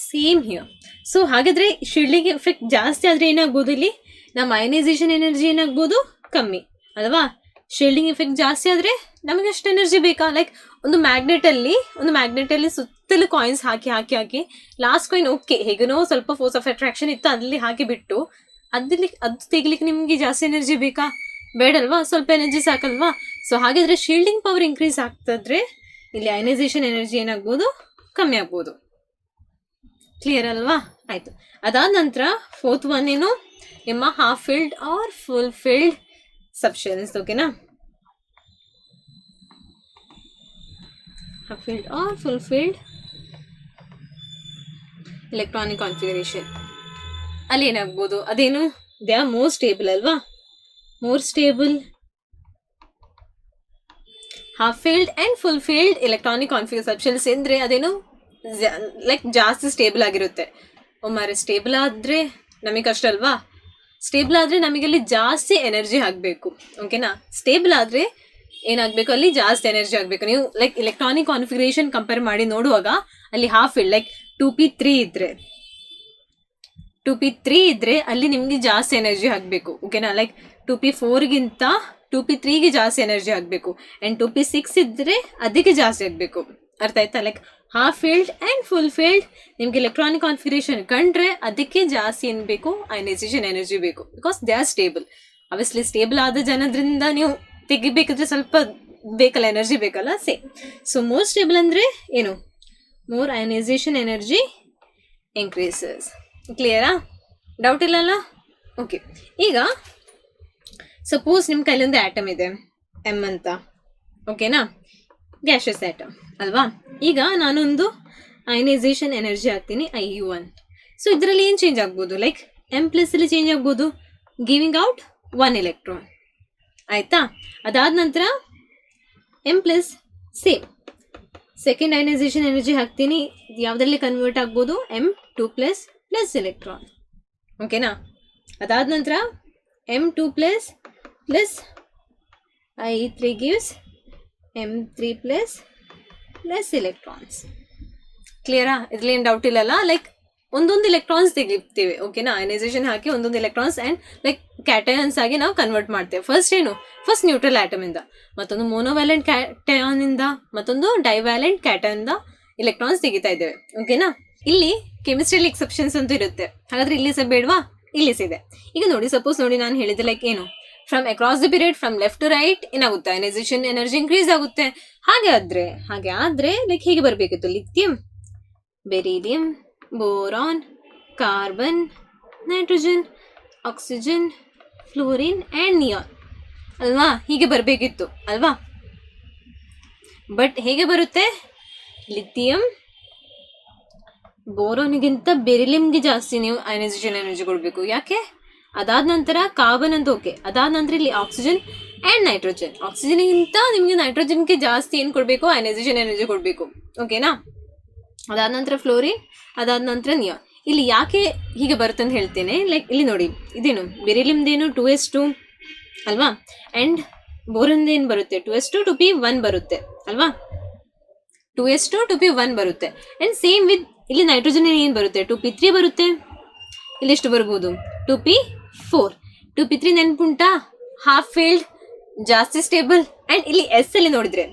Same here. ಸೊ ಹಾಗಾದ್ರೆ ಶೀಲ್ಡಿಂಗ್ ಎಫೆಕ್ಟ್ ಜಾಸ್ತಿ ಆದ್ರೆ ಏನಾಗ್ಬೋದು, ಇಲ್ಲಿ ನಮ್ಮ ಅಯನೈಸೇಷನ್ ಎನರ್ಜಿ ಏನಾಗ್ಬೋದು, ಕಮ್ಮಿ ಅಲ್ವಾ. ಶೀಲ್ಡಿಂಗ್ ಎಫೆಕ್ಟ್ ಜಾಸ್ತಿ ಆದ್ರೆ ನಮಗೆ ಅಷ್ಟು ಎನರ್ಜಿ ಬೇಕಾ, ಲೈಕ್ ಒಂದು ಮ್ಯಾಗ್ನೆಟ್ ಅಲ್ಲಿ ಸುತ್ತಲೂ ಕಾಯಿನ್ಸ್ ಹಾಕಿ ಹಾಕಿ ಹಾಕಿ ಲಾಸ್ಟ್ ಕಾಯಿನ್ ಓಕೆ ಹೇಗನೋ ಸ್ವಲ್ಪ ಫೋರ್ಸ್ ಆಫ್ ಅಟ್ರಾಕ್ಷನ್ ಇತ್ತು ಅಲ್ಲಿ ಹಾಕಿ ಬಿಟ್ಟು ಅದು ತೆಗಿಲಿಕ್ಕೆ ನಿಮ್ಗೆ ಜಾಸ್ತಿ ಎನರ್ಜಿ ಬೇಕಾ, ಬೇಡಲ್ವಾ, ಸ್ವಲ್ಪ ಎನರ್ಜಿ ಸಾಕಲ್ವಾ. ಸೊ ಹಾಗಿದ್ರೆ ಶೀಲ್ಡಿಂಗ್ ಪವರ್ ಇನ್ಕ್ರೀಸ್ ಆಗ್ತದ್ರೆ ಇಲ್ಲಿ ಅಯನೈಸೇಷನ್ ಎನರ್ಜಿ ಏನಾಗ್ಬೋದು, ಕಮ್ಮಿ ಆಗ್ಬೋದು. ಕ್ಲಿಯರ್ ಅಲ್ವಾ? ಆಯ್ತು. ಅದಾದ ನಂತರ ಫೋರ್ತ್ ಒನ್ ಏನು, ನಿಮ್ಮ half filled or full filled substance. ಓಕೆನಾ, half filled or full filled electronic configuration ಅಲ್ಲಿ ಏನಾಗ್ಬೋದು, ಅದೇನು ದೇ ಆರ್ ಮೋರ್ ಸ್ಟೇಬಲ್ ಅಲ್ವಾ, more stable. Half filled and full filled electronic configure substance ಅಂದ್ರೆ ಅದೇನು ಲೈಕ್ ಜಾಸ್ತಿ ಸ್ಟೇಬಲ್ ಆಗಿರುತ್ತೆ. ಒಮ್ಮಾರೆ ಸ್ಟೇಬಲ್ ಆದ್ರೆ ನಮಗೆ ಕಷ್ಟ ಅಲ್ವಾ, ಸ್ಟೇಬಲ್ ಆದ್ರೆ ನಮಗೆ ಅಲ್ಲಿ ಜಾಸ್ತಿ ಎನರ್ಜಿ ಹಾಕಬೇಕು. ಓಕೆನಾ, ಸ್ಟೇಬಲ್ ಆದ್ರೆ ಏನಾಗಬೇಕು, ಅಲ್ಲಿ ಜಾಸ್ತಿ ಎನರ್ಜಿ ಆಗಬೇಕು. ನೀವು ಲೈಕ್ ಎಲೆಕ್ಟ್ರಾನಿಕ್ ಕಾನ್ಫಿಗರೇಷನ್ ಕಂಪೇರ್ ಮಾಡಿ ನೋಡುವಾಗ ಅಲ್ಲಿ ಹಾಫ್ ಫೀಲ್ಡ್ ಲೈಕ್ 2p3 ಇದ್ರೆ ಅಲ್ಲಿ ನಿಮ್ಗೆ ಜಾಸ್ತಿ ಎನರ್ಜಿ ಹಾಕಬೇಕು. ಓಕೆನಾ, ಲೈಕ್ 2p4ಗಿಂತ 2p3ಗೆ ಜಾಸ್ತಿ ಎನರ್ಜಿ ಆಗಬೇಕು. ಅಂಡ್ 2p6 ಇದ್ರೆ ಅದಕ್ಕೆ ಜಾಸ್ತಿ ಆಗಬೇಕು. ಅರ್ಥ ಆಯ್ತಾ? Like half filled and full field ನಿಮ್ಗೆ ಎಲೆಕ್ಟ್ರಾನಿಕ್ ಕಾನ್ಫಿಗರೇಷನ್ ಕಂಡ್ರೆ ಅದಕ್ಕೆ ಜಾಸ್ತಿ ಏನು ಬೇಕು, ಅಯನೈಸೇಷನ್ ಎನರ್ಜಿ ಬೇಕು. Because they are stable. Obviously stable ಆದ ಜನದ್ರಿಂದ ನೀವು ತೆಗಿಬೇಕಾದ್ರೆ ಸ್ವಲ್ಪ ಬೇಕಲ್ಲ, ಎನರ್ಜಿ ಬೇಕಲ್ಲ. ಸೊ ಮೋರ್ ಸ್ಟೇಬಲ್ ಅಂದ್ರೆ ಏನು, ಮೋರ್ ಅಯನೈಸೇಷನ್ ಎನರ್ಜಿ ಇನ್ಕ್ರೀಸಸ್. ಕ್ಲಿಯರಾ? ಡೌಟ್ ಇಲ್ಲಲ್ಲ? ಓಕೆ, ಈಗ ಸಪೋಸ್ ನಿಮ್ಮ ಕೈಲೊಂದು ಆಟಮ್ ಇದೆ ಎಮ್ ಅಂತ. ಓಕೆನಾ, ಗ್ಯಾಷಸ್ ಆಟಮ್ ಅಲ್ವಾ. ಈಗ ನಾನೊಂದು ಅಯನೈಸೇಷನ್ ಎನರ್ಜಿ ಹಾಕ್ತೀನಿ IU1. ಸೊ ಇದರಲ್ಲಿ ಏನು ಚೇಂಜ್ ಆಗ್ಬೋದು, ಲೈಕ್ M+ ಅಲ್ಲಿ ಚೇಂಜ್ ಆಗ್ಬೋದು, ಗಿವಿಂಗ್ ಔಟ್ 1 ಎಲೆಕ್ಟ್ರಾನ್. ಆಯ್ತಾ? ಅದಾದ ನಂತರ M+ same second ionisation energy ಹಾಕ್ತೀನಿ, ಯಾವುದರಲ್ಲಿ ಕನ್ವರ್ಟ್ ಆಗ್ಬೋದು, M2+ ಎಲೆಕ್ಟ್ರಾನ್. ಓಕೆನಾ, ಅದಾದ ನಂತರ M2+ I3 gives M3+ electrons. ಕ್ಲಿಯರಾ? ಇದ್ರಲ್ಲಿ ಏನು ಡೌಟ್ ಇಲ್ಲಲ್ಲ. ಲೈಕ್ ಒಂದೊಂದು ಎಲೆಕ್ಟ್ರಾನ್ಸ್ ತೆಗಿತೀವಿ. ಓಕೆನಾ, ಅಯನೈಸೇಷನ್ ಹಾಕಿ ಒಂದೊಂದು ಎಲೆಕ್ಟ್ರಾನ್ಸ್ ಅಂಡ್ ಲೈಕ್ ಕ್ಯಾಟಯನ್ಸ್ ಆಗಿ ನಾವು ಕನ್ವರ್ಟ್ ಮಾಡ್ತೇವೆ. ಫಸ್ಟ್ ನ್ಯೂಟ್ರಲ್ ಆಟಮ್ ಇಂದ, ಮತ್ತೊಂದು ಮೋನೋವ್ಯಾಲೆಂಟ್ ಕ್ಯಾಟಯನ್ ಇಂದ, ಮತ್ತೊಂದು ಡೈವ್ಯಾಲೆಂಟ್ ಕ್ಯಾಟಯನ್ ಇಂದ ಎಲೆಕ್ಟ್ರಾನ್ಸ್ ತೆಗಿತಾ ಇದ್ದೇವೆ. ಓಕೆನಾ, ಇಲ್ಲಿ ಕೆಮಿಸ್ಟ್ರಿಯಲ್ಲಿ ಎಕ್ಸೆಪ್ಷನ್ಸ್ ಅಂತೂ ಇರುತ್ತೆ. ಹಾಗಾದ್ರೆ ಇಲ್ಲಿ ಸಹ ಬೇಡವಾ? ಇಲ್ಲಿ ಇದೆ. ಈಗ ನೋಡಿ, ಸಪೋಸ್ ನೋಡಿ, ನಾನು ಹೇಳಿದೆ ಲೈಕ್ ಏನು, from across the period from left to right ಏನಾಗುತ್ತೆ, ಅಯನೈಸೇಷನ್ ಎನರ್ಜಿ ಇನ್ಕ್ರೀಸ್ ಆಗುತ್ತೆ. ಹಾಗೆ ಆದ್ರೆ ಲೈಕ್ ಹೇಗೆ ಬರಬೇಕಿತ್ತು, lithium, beryllium, boron, carbon, nitrogen, oxygen, fluorine and neon ಅಲ್ವಾ, ಹೀಗೆ ಬರಬೇಕಿತ್ತು ಅಲ್ವಾ. ಬಟ್ ಹೇಗೆ ಬರುತ್ತೆ, ಲಿಥಿಯಂ ಬೋರಾನ್ಗಿಂತ ಬೆರಿಲಿಯಂಗೆ ಜಾಸ್ತಿ ನೀವು ಅಯನೈಸೇಷನ್ ಎನರ್ಜಿ ಕೊಡಬೇಕು. ಯಾಕೆ? ಅದಾದ ನಂತರ ಕಾರ್ಬನ್ ಅಂತ ಓಕೆ. ಅದಾದ ನಂತರ ಇಲ್ಲಿ ಆಕ್ಸಿಜನ್ ಆ್ಯಂಡ್ ನೈಟ್ರೋಜನ್. ಆಕ್ಸಿಜನ್ಗಿಂತ ನಿಮಗೆ ನೈಟ್ರೋಜನ್ಗೆ ಜಾಸ್ತಿ ಏನು ಕೊಡಬೇಕು, ಅಯನೈಸೇಷನ್ ಎನರ್ಜಿ ಕೊಡಬೇಕು. ಓಕೆನಾ. ಅದಾದ ನಂತರ ಫ್ಲೋರಿನ್, ಅದಾದ ನಂತರ ನಿಯಾನ್. ಇಲ್ಲಿ ಯಾಕೆ ಹೀಗೆ ಬರುತ್ತೆ ಅಂತ ಹೇಳ್ತೇನೆ. ಲೈಕ್ ಇಲ್ಲಿ ನೋಡಿ, ಇದೇನು ಬೆರಿಲಿಯಮ್ದೇನು 2s2 ಅಲ್ವಾ, ಆ್ಯಂಡ್ ಬೋರನ್ದು ಏನು ಬರುತ್ತೆ 2s2 2p1 ಬರುತ್ತೆ ಅಲ್ವಾ, 2s2 2p1 ಬರುತ್ತೆ. ಆ್ಯಂಡ್ ಸೇಮ್ ವಿತ್ ಇಲ್ಲಿ ನೈಟ್ರೋಜನ್ ಏನು ಬರುತ್ತೆ 2p3 ಬರುತ್ತೆ. ಇಲ್ಲಿ ಎಷ್ಟು ಬರ್ಬೋದು 2p4. 2p3 ನೆನ್ಪುಂಟಾ, ಹಾಫ್ ಫೀಲ್ಡ್, ಜಾಸ್ತಿ ಸ್ಟೇಬಲ್. ಆ್ಯಂಡ್ ಇಲ್ಲಿ ಎಸ್ ಅಲ್ಲಿ ನೋಡಿದ್ರೆ,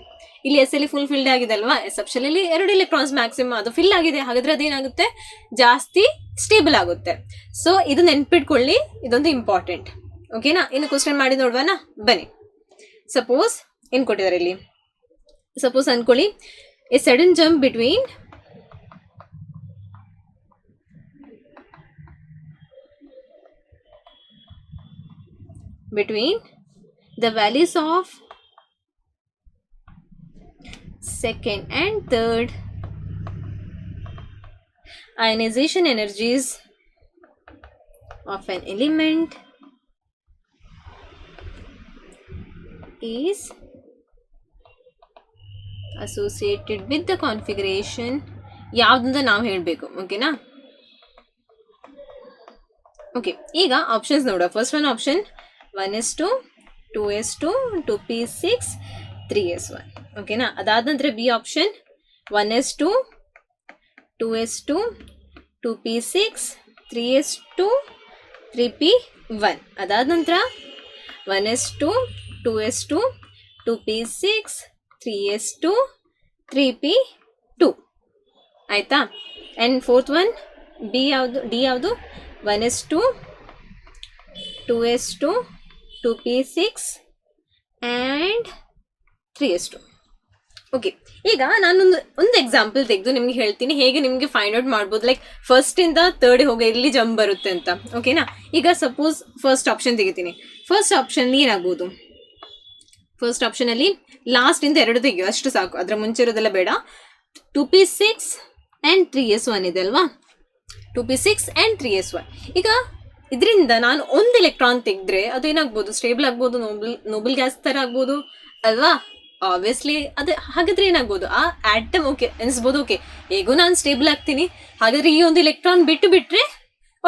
ಇಲ್ಲಿ ಎಸ್ ಅಲ್ಲಿ ಫುಲ್ ಫಿಲ್ಡ್ ಆಗಿದೆ ಅಲ್ವಾ, ಎಸ್ ಆಪ್ಷನಲ್ಲಿ 2 ಎಲೆಕ್ಟ್ರಾನ್ಸ್ ಮ್ಯಾಕ್ಸಿಮಮ್ ಅದು ಫಿಲ್ ಆಗಿದೆ. ಹಾಗಾದ್ರೆ ಅದೇನಾಗುತ್ತೆ, ಜಾಸ್ತಿ ಸ್ಟೇಬಲ್ ಆಗುತ್ತೆ. ಸೊ ಇದು ನೆನ್ಪಿಟ್ಕೊಳ್ಳಿ, ಇದೊಂದು ಇಂಪಾರ್ಟೆಂಟ್. ಓಕೆನಾ. ಇನ್ನು ಕ್ವಶನ್ ಮಾಡಿ ನೋಡುವನಾ, ಬನ್ನಿ. ಸಪೋಸ್ ಏನು ಕೊಟ್ಟಿದ್ದಾರೆ ಇಲ್ಲಿ, ಸಪೋಸ್ ಅನ್ಕೊಳ್ಳಿ, A sudden jump between the values of second and third ionization energies of an element is associated with the configuration ಯಾವುದಂತ ನಾವು ಹೇಳಬೇಕು. ಓಕೆನಾ. ಓಕೆ, ಈಗ ಆಪ್ಷನ್ಸ್ ನೋಡುವ. First one option 1s2 2s2 2p6 3s1. ಓಕೆನಾ. ಅದಾದ ನಂತರ B option 1s2 2s2 2p6 3s2 3p1. ಅದಾದ ನಂತರ 1s2 2s2 2p6 3s2 3p2 ಆಯ್ತಾ. ಆ್ಯಂಡ್ ಫೋರ್ತ್ ಒನ್ ಬಿ ಯಾವುದು, ಡಿ ಯಾವುದು 1s2 2s2 2p6 and 3s2. Okay, ಈಗ ನಾನೊಂದು ಎಕ್ಸಾಂಪಲ್ ತೆಗೆದು ನಿಮ್ಗೆ ಹೇಳ್ತೀನಿ ಹೇಗೆ ನಿಮಗೆ ಫೈಂಡ್ ಔಟ್ ಮಾಡ್ಬೋದು. ಲೈಕ್ ಫಸ್ಟಿಂದ ಥರ್ಡ್ ಹೋಗಿ ಇಲ್ಲಿ ಜಂಪ್ ಬರುತ್ತೆ ಅಂತ. ಓಕೆನಾ. ಈಗ ಸಪೋಸ್ ಫಸ್ಟ್ ಆಪ್ಷನ್ ತೆಗಿತೀನಿ. ಫಸ್ಟ್ ಆಪ್ಷನ್ಲಿ ಏನಾಗ್ಬೋದು, ಫಸ್ಟ್ ಆಪ್ಷನಲ್ಲಿ ಲಾಸ್ಟಿಂದ 2 ತೆಗಿಯೋ, ಅಷ್ಟು ಸಾಕು, ಅದರ ಮುಂಚೆ ಇರೋದೆಲ್ಲ ಬೇಡ. 2p6 ಆ್ಯಂಡ್ 3s1 ಇದೆ ಅಲ್ವಾ, 2p6 ಆ್ಯಂಡ್ 3s1. ಈಗ ಇದರಿಂದ ನಾನು ಒಂದು ಎಲೆಕ್ಟ್ರಾನ್ ತೆಗೆದ್ರೆ ಅದು ಏನಾಗ್ಬೋದು, ಸ್ಟೇಬಲ್ ಆಗ್ಬೋದು, ನೋಬಲ್ ಗ್ಯಾಸ್ ಥರ ಆಗ್ಬೋದು ಅಲ್ವಾ, ಆಬ್ವಿಯಸ್ಲಿ. ಅದು ಹಾಗಾದ್ರೆ ಏನಾಗ್ಬೋದು, ಆ ಆಟಮ್ ಓಕೆ ಅನಿಸ್ಬೋದು, ಓಕೆ ಹೇಗೂ ನಾನು ಸ್ಟೇಬಲ್ ಆಗ್ತೀನಿ, ಹಾಗಾದ್ರೆ ಈ ಒಂದು ಎಲೆಕ್ಟ್ರಾನ್ ಬಿಟ್ಟರೆ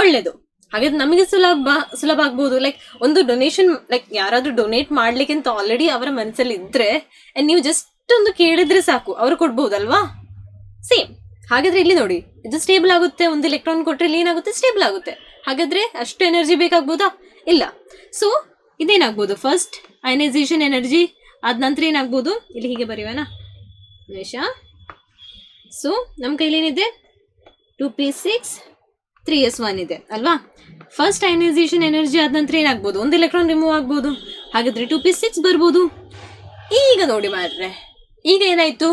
ಒಳ್ಳೇದು, ಹಾಗಾದ್ರೆ ನಮಗೆ ಸುಲಭ ಆಗ್ಬೋದು. ಲೈಕ್ ಒಂದು ಡೊನೇಷನ್, ಲೈಕ್ ಯಾರಾದರೂ ಡೊನೇಟ್ ಮಾಡ್ಲಿಕ್ಕೆ ಅಂತ ಆಲ್ರೆಡಿ ಅವರ ಮನಸ್ಸಲ್ಲಿ ಇದ್ರೆ ನೀವು ಜಸ್ಟ್ ಒಂದು ಕೇಳಿದ್ರೆ ಸಾಕು, ಅವರು ಕೊಡ್ಬೋದಲ್ವಾ. ಸೇಮ್ ಹಾಗಾದ್ರೆ ಇಲ್ಲಿ ನೋಡಿ, ಇದು ಸ್ಟೇಬಲ್ ಆಗುತ್ತೆ, ಒಂದು ಎಲೆಕ್ಟ್ರಾನ್ ಕೊಟ್ಟರೆ ಇಲ್ಲಿ ಏನಾಗುತ್ತೆ, ಸ್ಟೇಬಲ್ ಆಗುತ್ತೆ. ಹಾಗಾದ್ರೆ ಅಷ್ಟು ಎನರ್ಜಿ ಬೇಕಾಗ್ಬೋದಾ, ಇಲ್ಲ. ಸೊ ಇದೇನಾಗ್ಬೋದು, ಫಸ್ಟ್ ಅಯನೈಸೇಷನ್ ಎನರ್ಜಿ. ಆದ ನಂತರ ಏನಾಗ್ಬೋದು, ಇಲ್ಲಿ ಹೀಗೆ ಬರೆಯೋಣ ನಿಮಿಷ. ಸೊ ನಮ್ಮ ಕೈಲಿ ಏನಿದೆ 2p6 3s1 ಇದೆ ಅಲ್ವಾ. ಫಸ್ಟ್ ಅಯನೈಸೇಷನ್ ಎನರ್ಜಿ ಆದ ನಂತರ ಏನಾಗ್ಬೋದು, ಒಂದು ಎಲೆಕ್ಟ್ರಾನ್ ರಿಮೂವ್ ಆಗ್ಬೋದು, ಹಾಗಾದ್ರೆ 2p6 ಬರ್ಬೋದು. ಈಗ ನೋಡಿ ಮಾರ್ರೆ, ಈಗ ಏನಾಯ್ತು,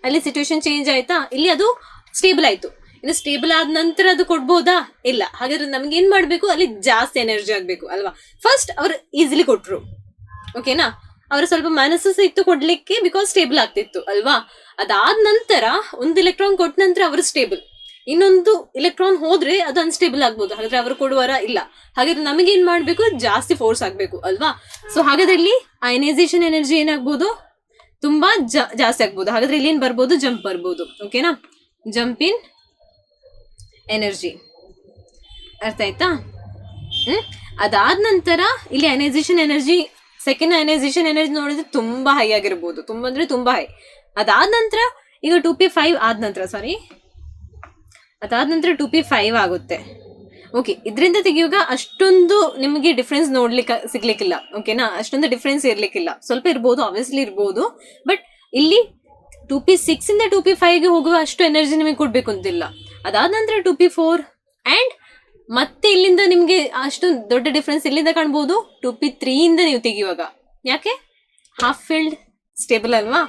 ಅಲ್ಲಿ ಸಿಚುವೇಶನ್ ಚೇಂಜ್ ಆಯ್ತಾ, ಇಲ್ಲಿ ಅದು ಸ್ಟೇಬಲ್ ಆಯ್ತು. ಇನ್ನು ಸ್ಟೇಬಲ್ ಆದ ನಂತರ ಅದು ಕೊಡ್ಬೋದಾ, ಇಲ್ಲ. ಹಾಗಾದ್ರೆ ನಮ್ಗೆ ಏನ್ ಮಾಡ್ಬೇಕು, ಅಲ್ಲಿ ಜಾಸ್ತಿ ಎನರ್ಜಿ ಆಗ್ಬೇಕು ಅಲ್ವಾ. ಫಸ್ಟ್ ಅವರು ಈಸಿಲಿ ಕೊಟ್ರು, ಓಕೆನಾ, ಅವ್ರ ಸ್ವಲ್ಪ ಮನಸ್ಸು ಇತ್ತು ಕೊಡ್ಲಿಕ್ಕೆ, ಬಿಕಾಸ್ ಸ್ಟೇಬಲ್ ಆಗ್ತಿತ್ತು ಅಲ್ವಾ. ಅದಾದ ನಂತರ ಒಂದು ಎಲೆಕ್ಟ್ರಾನ್ ಕೊಟ್ಟ ನಂತರ ಅವರು ಸ್ಟೇಬಲ್, ಇನ್ನೊಂದು ಎಲೆಕ್ಟ್ರಾನ್ ಹೋದ್ರೆ ಅದು ಅನ್ಸ್ಟೇಬಲ್ ಆಗ್ಬೋದು, ಹಾಗಾದ್ರೆ ಅವರು ಕೊಡುವರ ಇಲ್ಲ. ಹಾಗಾದ್ರೆ ನಮಗೆ ಏನ್ ಮಾಡ್ಬೇಕು, ಜಾಸ್ತಿ ಫೋರ್ಸ್ ಆಗ್ಬೇಕು ಅಲ್ವಾ. ಸೊ ಹಾಗಾದ್ರೆ ಇಲ್ಲಿ ಅಯನೈಸೇಷನ್ ಎನರ್ಜಿ ಏನಾಗ್ಬೋದು, ತುಂಬಾ ಜಾಸ್ತಿ ಆಗ್ಬೋದು. ಹಾಗಾದ್ರೆ ಇಲ್ಲಿ ಏನ್ ಬರ್ಬೋದು, ಜಂಪ್ ಬರ್ಬೋದು. ಓಕೆನಾ, ಜಂಪ್ ಇನ್ ಎನರ್ಜಿ, ಅರ್ಥ ಆಯ್ತಾ. ಅದಾದ ನಂತರ ಇಲ್ಲಿ ionisation energy, second ionisation energy ನೋಡಿದ್ರೆ ತುಂಬಾ ಹೈ ಆಗಿರ್ಬೋದು, ತುಂಬಾ ಅಂದ್ರೆ ತುಂಬಾ ಹೈ. ಅದಾದ ನಂತರ ಈಗ 2p5 ಆದ ನಂತರ, ಅದಾದ ನಂತರ 2p5 ಆಗುತ್ತೆ. ಓಕೆ, ಇದರಿಂದ ತೆಗಿಯುವಾಗ ಅಷ್ಟೊಂದು ನಿಮಗೆ ಡಿಫ್ರೆನ್ಸ್ ಸಿಗ್ಲಿಕ್ಕಿಲ್ಲ. ಓಕೆನಾ, ಅಷ್ಟೊಂದು ಡಿಫ್ರೆನ್ಸ್ ಇರ್ಲಿಕ್ಕಿಲ್ಲ, ಸ್ವಲ್ಪ ಇರ್ಬೋದು, ಆಬ್ವಿಯಸ್ಲಿ ಇರ್ಬೋದು. ಬಟ್ ಇಲ್ಲಿ 2p6 ಇಂದ 2p5ಗೆ ಹೋಗುವ ಅಷ್ಟು ಎನರ್ಜಿ ನಿಮಗೆ ಕೊಡ್ಬೇಕು ಅಂತಿಲ್ಲ. ಅದಾದ ನಂತರ 2p4 ಆ್ಯಂಡ್ ಮತ್ತೆ ಇಲ್ಲಿಂದ ನಿಮಗೆ ಅಷ್ಟು ದೊಡ್ಡ ಡಿಫ್ರೆನ್ಸ್ ಇಲ್ಲಿಂದ ಕಾಣ್ಬೋದು 2p3 ಇಂದ ನೀವು ತೆಗಿಯುವಾಗ. ಯಾಕೆ, ಹಾಫ್ ಫೀಲ್ಡ್ ಸ್ಟೇಬಲ್ ಅಲ್ವಾ.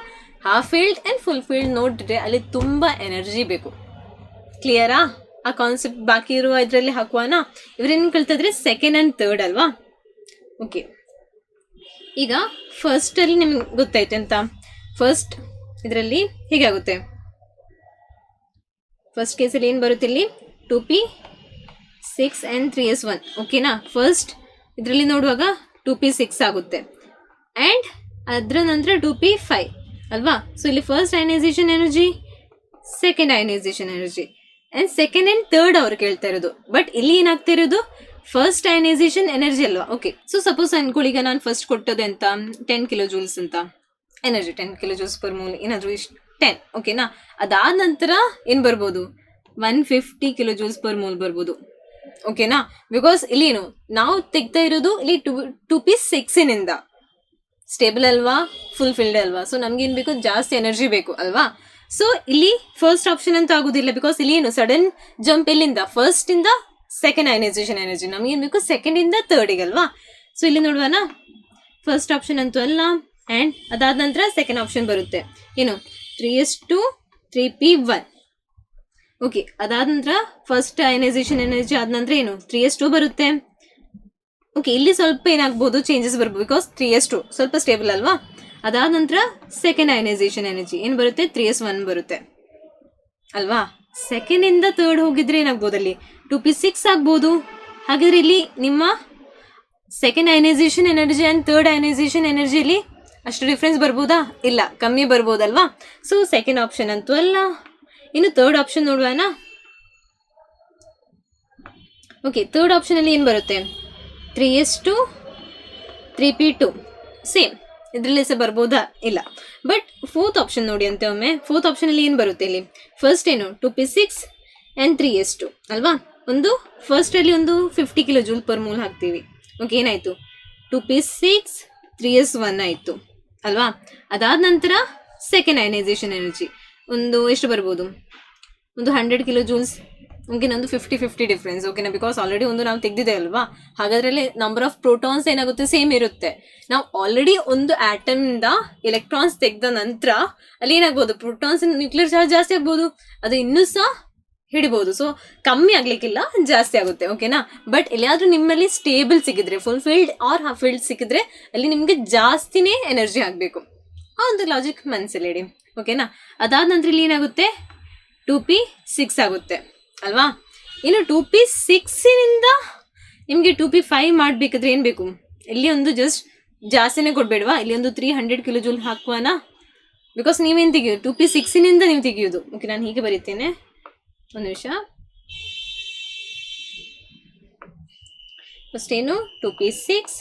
Half field and full field ನೋಡಿದ್ರೆ ಅಲ್ಲಿ ತುಂಬ ಎನರ್ಜಿ ಬೇಕು. ಕ್ಲಿಯರಾ, ಆ ಕಾನ್ಸೆಪ್ಟ್ ಬಾಕಿ ಇರುವ ಇದರಲ್ಲಿ ಹಾಕುವಾನ. ಇವ್ರೇನು ಕಲ್ತಿದ್ರೆ ಸೆಕೆಂಡ್ ಆ್ಯಂಡ್ ಥರ್ಡ್ ಅಲ್ವಾ. ಓಕೆ, ಈಗ ಫಸ್ಟಲ್ಲಿ ನಿಮ್ಗೆ ಗೊತ್ತಾಯ್ತು ಅಂತ. ಫಸ್ಟ್ ಇದರಲ್ಲಿ ಹೇಗಾಗುತ್ತೆ, ಫಸ್ಟ್ ಕೇಸಲ್ಲಿ ಏನು ಬರುತ್ತೆ, ಇಲ್ಲಿ 2p6 ಆ್ಯಂಡ್ 3s1. ಓಕೆನಾ, ಫಸ್ಟ್ ಇದರಲ್ಲಿ ನೋಡುವಾಗ 2p6 ಆಗುತ್ತೆ ಆ್ಯಂಡ್ ಅದರ ನಂತರ 2p5 ಅಲ್ವಾ. ಸೊ ಇಲ್ಲಿ first ionisation energy, second ionisation energy and second and third ಅವ್ರು ಕೇಳ್ತಾ ಇರೋದು. ಬಟ್ ಇಲ್ಲಿ ಏನಾಗ್ತಾ ಇರೋದು ಫಸ್ಟ್ ಅಯನೈಸೇಷನ್ ಎನರ್ಜಿ ಅಲ್ವಾ. ಓಕೆ, ಸೊ ಸಪೋಸ್ ಅನ್ಕೊಳ್ಳಿ ಈಗ ನಾನು ಫಸ್ಟ್ ಕೊಟ್ಟದೆ ಅಂತ 10 ಕಿಲೋ ಜೂಲ್ಸ್ ಅಂತ ಎನರ್ಜಿ, 10 ಕಿಲೋ ಜೂಲ್ಸ್ ಪರ್ ಮೂಲ್ ಏನಾದರೂ ಇಷ್ಟು 10, ಓಕೆನಾ. ಅದಾದ ನಂತರ ಏನು ಬರ್ಬೋದು 150 ಕಿಲೋ ಜೂಲ್ಸ್ ಪರ್ ಮೂಲ್ ಬರ್ಬೋದು, ಓಕೆನಾ. ಬಿಕಾಸ್ ಇಲ್ಲಿ ಏನು ನಾವು ತೆಗ್ತಾ ಇರೋದು ಇಲ್ಲಿ 2p6 ಸ್ಟೇಬಲ್ ಅಲ್ವಾ, ಫುಲ್ಫಿಲ್ಡ್ ಅಲ್ವಾ. ಸೊ ನಮ್ಗೇನು ಬೇಕು, ಜಾಸ್ತಿ ಎನರ್ಜಿ ಬೇಕು ಅಲ್ವಾ. ಸೊ ಇಲ್ಲಿ ಫಸ್ಟ್ ಆಪ್ಷನ್ ಅಂತ ಆಗೋದಿಲ್ಲ, ಬಿಕಾಸ್ ಇಲ್ಲಿ ಏನು ಸಡನ್ ಜಂಪ್ ಎಲ್ಲಿಂದ ಫಸ್ಟಿಂದ ಸೆಕೆಂಡ್ ಅಯನೈಸೇಷನ್ ಎನರ್ಜಿ, ನಮಗೇನು ಬೇಕು ಸೆಕೆಂಡಿಂದ ಥರ್ಡಿಗೆ ಅಲ್ವಾ. ಸೊ ಇಲ್ಲಿ ನೋಡುವನ ಫಸ್ಟ್ ಆಪ್ಷನ್ ಅಂತೂ ಅಲ್ಲ. ಆ್ಯಂಡ್ ಅದಾದ ನಂತರ ಸೆಕೆಂಡ್ ಆಪ್ಷನ್ ಬರುತ್ತೆ ಏನು 3s2 3p1. ಓಕೆ, ಅದಾದ ನಂತರ ಫಸ್ಟ್ ಅಯನೈಸೇಷನ್ ಎನರ್ಜಿ ಆದ ನಂತರ ಏನು 3s2 ಬರುತ್ತೆ. ಓಕೆ, ಇಲ್ಲಿ ಸ್ವಲ್ಪ ಏನಾಗ್ಬೋದು ಚೇಂಜಸ್ ಬರ್ಬೋದು, ಬಿಕಾಸ್ 3s2 ಸ್ವಲ್ಪ ಸ್ಟೇಬಲ್ ಅಲ್ವಾ. ಅದಾದ ನಂತರ ಸೆಕೆಂಡ್ ಅಯನೈಸೇಷನ್ ಎನರ್ಜಿ ಏನು ಬರುತ್ತೆ 3s1 ಬರುತ್ತೆ ಅಲ್ವಾ. ಸೆಕೆಂಡಿಂದ ಥರ್ಡ್ ಹೋಗಿದ್ರೆ ಏನಾಗ್ಬೋದು ಅಲ್ಲಿ 2p6 ಆಗ್ಬೋದು. ಹಾಗಾದ್ರೆ ಇಲ್ಲಿ ನಿಮ್ಮ second ionisation energy and third ionisation ಎನರ್ಜಿಯಲ್ಲಿ ಅಷ್ಟು ಡಿಫ್ರೆನ್ಸ್ ಬರ್ಬೋದಾ? ಇಲ್ಲ, ಕಮ್ಮಿ ಬರ್ಬೋದಲ್ವಾ. ಸೊ ಸೆಕೆಂಡ್ ಆಪ್ಷನ್ ಅಂತೂ ಅಲ್ಲ. ಇನ್ನು ಥರ್ಡ್ ಆಪ್ಷನ್ ನೋಡುವನಾ. ಓಕೆ, ಥರ್ಡ್ ಆಪ್ಷನಲ್ಲಿ ಏನು ಬರುತ್ತೆ 3s2 3p2 ಸೇಮ್, ಇದರಲ್ಲಿ ಸಹ ಬರ್ಬೋದಾ? ಇಲ್ಲ. ಬಟ್ ಫೋರ್ತ್ ಆಪ್ಷನ್ ನೋಡಿ ಅಂತ ಒಮ್ಮೆ. ಫೋರ್ತ್ ಆಪ್ಷನಲ್ಲಿ ಏನು ಬರುತ್ತೆ ಇಲ್ಲಿ ಫಸ್ಟ್ ಏನು 2p6 ಆ್ಯಂಡ್ 3s2 ಅಲ್ವಾ. ಒಂದು ಫಸ್ಟಲ್ಲಿ ಒಂದು 50 ಕಿಲೋ ಜೂಲ್ ಪರ್ ಮೂಲ್ ಹಾಕ್ತೀವಿ. ಓಕೆ, ಏನಾಯಿತು 2p6 3s1 ಆಯಿತು ಅಲ್ವಾ. ಅದಾದ ನಂತರ ಸೆಕೆಂಡ್ ಅಯನೈಸೇಷನ್ ಎನರ್ಜಿ ಒಂದು ಎಷ್ಟು ಬರ್ಬೋದು, ಒಂದು 100 ಕಿಲೋ ಜೂಲ್ಸ್. ಓಕೆನಾ, ಒಂದು 50-50 ಡಿಫ್ರೆನ್ಸ್, ಓಕೆನಾ. ಬಿಕಾಸ್ ಆಲ್ರೆಡಿ ಒಂದು ನಾವು ತೆಗೆದಿದೆ ಅಲ್ವಾ. ಹಾಗಾದ್ರಲ್ಲಿ ನಂಬರ್ ಆಫ್ ಪ್ರೋಟಾನ್ಸ್ ಏನಾಗುತ್ತೆ ಸೇಮ್ ಇರುತ್ತೆ. ನಾವು ಆಲ್ರೆಡಿ ಒಂದು ಆಟಮ್ನಿಂದ ಎಲೆಕ್ಟ್ರಾನ್ಸ್ ತೆಗೆದ ನಂತರ ಅಲ್ಲಿ ಏನಾಗ್ಬೋದು ಪ್ರೋಟಾನ್ಸ್ ನ್ಯೂಕ್ಲಿಯರ್ ಚಾರ್ಜ್ ಜಾಸ್ತಿ ಆಗ್ಬೋದು, ಅದು ಇನ್ನೂ ಸಹ ಹಿಡಿಬೋದು. ಸೊ ಕಮ್ಮಿ ಆಗ್ಲಿಕ್ಕಿಲ್ಲ, ಜಾಸ್ತಿ ಆಗುತ್ತೆ, ಓಕೆನಾ. ಬಟ್ ಎಲ್ಲಿಯಾದ್ರೂ ನಿಮ್ಮಲ್ಲಿ ಸ್ಟೇಬಲ್ ಸಿಕ್ಕಿದ್ರೆ, full field or half field ಸಿಕ್ಕಿದ್ರೆ ಅಲ್ಲಿ ನಿಮಗೆ ಜಾಸ್ತಿನೇ ಎನರ್ಜಿ ಆಗಬೇಕು. ಆ ಒಂದು ಲಾಜಿಕ್ ಮನಸ್ಸಲ್ಲಿ ಇಡಿ, ಓಕೆನಾ. ಅದಾದ ನಂತರ ಇಲ್ಲಿ ಏನಾಗುತ್ತೆ 2p6 ಆಗುತ್ತೆ ಅಲ್ವಾ. ಇನ್ನು 2p6 ನಿಮಗೆ 2p5 ಮಾಡಬೇಕಾದ್ರೆ ಏನು ಬೇಕು, ಇಲ್ಲಿ ಒಂದು ಜಸ್ಟ್ ಜಾಸ್ತಿನೇ ಕೊಡಬೇಡವಾ, ಇಲ್ಲಿ ಒಂದು 300 ಕಿಲೋ ಜೂಲ್ ಹಾಕುವನಾ. ಬಿಕಾಸ್ ನೀವೇನು ತೆಗಿಯೋದು 2p6 ನೀವು ತೆಗಿಯೋದು. ಓಕೆ, ನಾನು ಹೀಗೆ ಬರೀತೇನೆ, ಒಂದು ನಿಮಿಷ. ಫಸ್ಟ್ ಏನು 2p6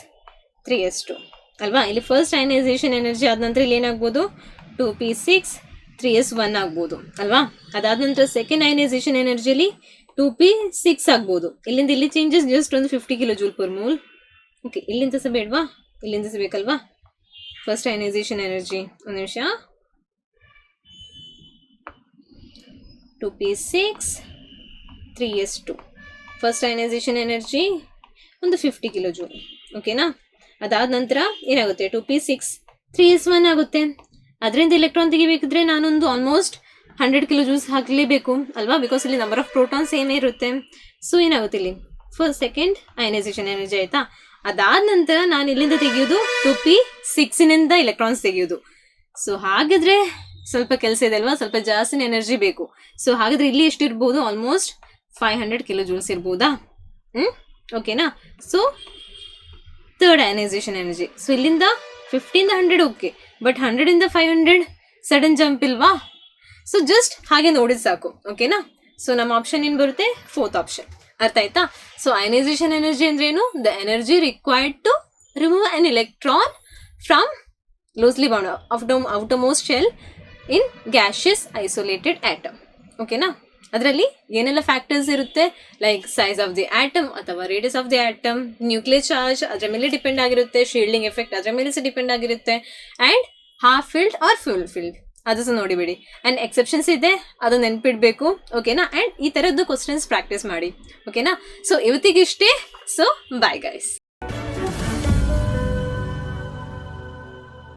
3s2 ಅಲ್ವಾ. ಇಲ್ಲಿ ಫಸ್ಟ್ ಅಯನೈಸೇಷನ್ ಎನರ್ಜಿ ಆದ ನಂತರ ಇಲ್ಲಿ ಏನಾಗ್ಬೋದು 2p6 3s1 ಆಗ್ಬೋದು ಅಲ್ವಾ. ಅದಾದ ನಂತರ ಸೆಕೆಂಡ್ ಅಯನೈಸೇಷನ್ ಎನರ್ಜಿಯಲ್ಲಿ 2p6 ಆಗ್ಬೋದು. ಇಲ್ಲಿಂದ ಇಲ್ಲಿ ಚೇಂಜಸ್ ಜಸ್ಟ್ ಒಂದು 50 ಕಿಲೋ ಜೂಲ್ ಪರ್ ಮೂಲ್. ಓಕೆ, ಇಲ್ಲಿಂದ ಸಹ ಬೇಡವಾ, ಇಲ್ಲಿಂದ ಸಹ ಬೇಕಲ್ವಾ ಫಸ್ಟ್ ಅಯನೈಸೇಷನ್ ಎನರ್ಜಿ. ಒಂದು ನಿಮಿಷ. 2p6 3s2 first ionisation energy ಒಂದು 50 ಕಿಲೋ ಜೂಲ್, ಓಕೆನಾ. ಅದಾದ ನಂತರ ಏನಾಗುತ್ತೆ 2p6 3s1 ಆಗುತ್ತೆ. ಅದರಿಂದ ಎಲೆಕ್ಟ್ರಾನ್ ತೆಗಿಬೇಕಿದ್ರೆ ನಾನೊಂದು ಆಲ್ಮೋಸ್ಟ್ 100 ಕಿಲೋ ಜೂಲ್ಸ್ ಹಾಕಲೇಬೇಕು ಅಲ್ವಾ, ಬಿಕಾಸ್ ಇಲ್ಲಿ ನಂಬರ್ ಆಫ್ ಪ್ರೋಟಾನ್ಸ್ ಏನೇ ಇರುತ್ತೆ. ಸೊ ಏನಾಗುತ್ತೆ ಇಲ್ಲಿ ಫಸ್ಟ್ ಸೆಕೆಂಡ್ ಅಯನೈಸೇಷನ್ ಎನರ್ಜಿ ಆಯಿತಾ. ಅದಾದ ನಂತರ ನಾನು ಇಲ್ಲಿಂದ ತೆಗೆಯೋದು 2p6 ಎಲೆಕ್ಟ್ರಾನ್ಸ್ ತೆಗೆಯೋದು. ಸೊ ಹಾಗಿದ್ರೆ ಸ್ವಲ್ಪ ಕೆಲಸ ಇದೆ ಅಲ್ವಾ, ಸ್ವಲ್ಪ ಜಾಸ್ತಿನ ಎನರ್ಜಿ ಬೇಕು. ಸೊ ಹಾಗಾದ್ರೆ ಇಲ್ಲಿ ಎಷ್ಟು ಇರ್ಬೋದು, ಆಲ್ಮೋಸ್ಟ್ 500 ಕಿಲೋ ಜೂಲ್ಸ್ ಇರ್ಬೋದಾ. ಓಕೆನಾ. So third ionisation energy. So ಇಲ್ಲಿಂದ 50 100 ಓಕೆ, ಬಟ್ 100 500 ಸಡನ್ ಜಂಪ್ ಇಲ್ವಾ. ಸೊ ಜಸ್ಟ್ ಹಾಗೆ ನೋಡಿದ್ ಸಾಕು, ಓಕೆನಾ. ಸೊ ನಮ್ಮ ಆಪ್ಷನ್ ಏನು ಬರುತ್ತೆ ಫೋರ್ತ್ ಆಪ್ಷನ್. ಅರ್ಥ ಆಯ್ತಾ. ಸೊ ಅಯನೈಸೇಷನ್ ಎನರ್ಜಿ ಅಂದ್ರೆ ಏನು, the energy required to remove an electron from loosely bound outermost shell in gaseous isolated atom, ಓಕೆನಾ. ಅದರಲ್ಲಿ ಏನೆಲ್ಲ ಫ್ಯಾಕ್ಟರ್ಸ್ ಇರುತ್ತೆ, like size of the atom ಅಥವಾ radius of the atom, nuclear charge ಅದರ ಮೇಲೆ depend ಆಗಿರುತ್ತೆ, ಶೀಲ್ಡಿಂಗ್ ಎಫೆಕ್ಟ್ ಅದರ ಮೇಲೆ ಸಹ ಡಿಪೆಂಡ್ ಆಗಿರುತ್ತೆ, and half field or full field ಅದು ಸಹ ನೋಡಿಬಿಡಿ. ಆ್ಯಂಡ್ ಎಕ್ಸೆಪ್ಷನ್ಸ್ ಇದೆ, ಅದು ನೆನ್ಪಿಡ್ಬೇಕು, ಓಕೆನಾ. ಆ್ಯಂಡ್ ಈ ಥರದ್ದು ಕ್ವಶನ್ಸ್ ಪ್ರಾಕ್ಟೀಸ್ ಮಾಡಿ, ಓಕೆನಾ. ಸೊ ಇವತ್ತಿಗಿಷ್ಟೇ. So bye guys.